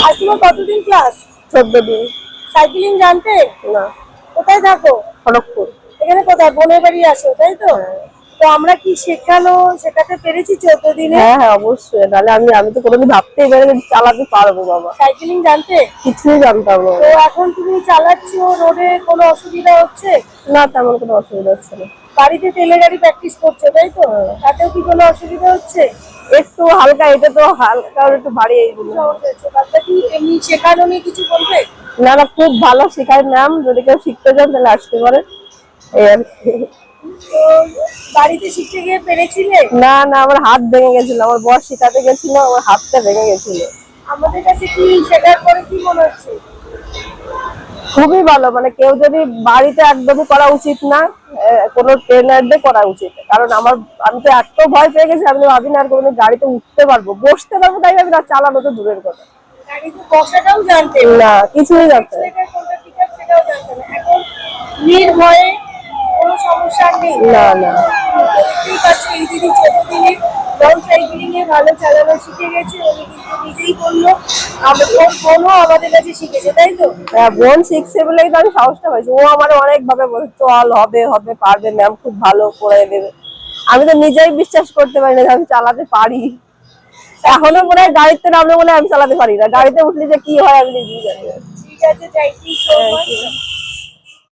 আর তোমার কতদিন ক্লাস? 14 দিন। সাইক্লিং জানতে? না। কোথায় থাকো? খড়গপুর। এখানে কোথায়, বোনের বাড়ি আসো তাই তো? তো আমরা কি শেখাতে পেরেছি 14 দিনে? হ্যাঁ হ্যাঁ অবশ্যই, তাহলে আমি তো কোনোদিন ভাবতেই পারিনি চালাতে পারবো বাবা। সাইক্লিং জানতে? কিছুই জানতাম না। তো এখন তুমি চালাচ্ছ, রোডে কোনো অসুবিধা হচ্ছে? না, তেমন কোনো অসুবিধা হচ্ছে না। বাড়িতে তেলে গাড়ি প্র্যাকটিস করছো তাই তো? তাতেও কি কোনো অসুবিধা হচ্ছে? একটু হালকা, এটা তো হালকা একটু ভারী এইগুলো। সমস্যা হচ্ছে, তাতে কি এমনি শেখানো নিয়ে কিছু বলবে? না না, খুব ভালো শেখায় ম্যাম, যদি কেউ শিখতে চান তাহলে আসতে পারে, এই আর কি। তো বাড়িতে শিখতে গিয়ে পেরেছিলে? না না, আমার হাত ভেঙে গেছিল, আমার বর শেখাতে গেছিল, আমার হাতটা ভেঙে গেছিল। আমাদের কাছে কি শেখার পরে কি মনে হচ্ছে? খুবই ভালো, মানে কেউ যদি বাড়িতে একদমই করা উচিত না, কোনো ট্রেনারদের করা উচিত, কারণ আমি তো এত ভয় পেয়ে গেছি, আমি ভাবি না আর কোনোদিন গাড়িতে উঠতে পারবো, বসতে পারবো তাই ভাবি না, চালানো তো দূরের কথা। গাড়িতে বসাটাও জানতে না, কিছুই জানতে না। কোনটা ঠিক আছে সেটাও জানতে না। এখন নির্ভয়ে কোনো সমস্যা নেই। না না। দেখতেই পাচ্ছি এই দিদি 14 দিনে লং সাইক্লিং এ ভালো চালানো শিখে গেছে। উনি কিন্তু নিজেই বললো ওর বোনও আমাদের কাছে শিখেছে তাই তো? হ্যাঁ, বোন শিখছে বলেই তো আমি সাহসটা পাইছি। ও আমার অনেক ভাবে বলে চল, হবে হবে, পারবে ম্যাম, খুব ভালো করে দেবে। আমি তো নিজেই বিশ্বাস করতে পারি না যে আমি চালাতে পারি। এখনো মনে হয় গাড়িতে নামলে বলে আমি চালাতে পারি না, গাড়িতে উঠলে যে কি হয় আমি নিজেই জানি না। ঠিক আছে, থ্যাংক ইউ সো মাচ।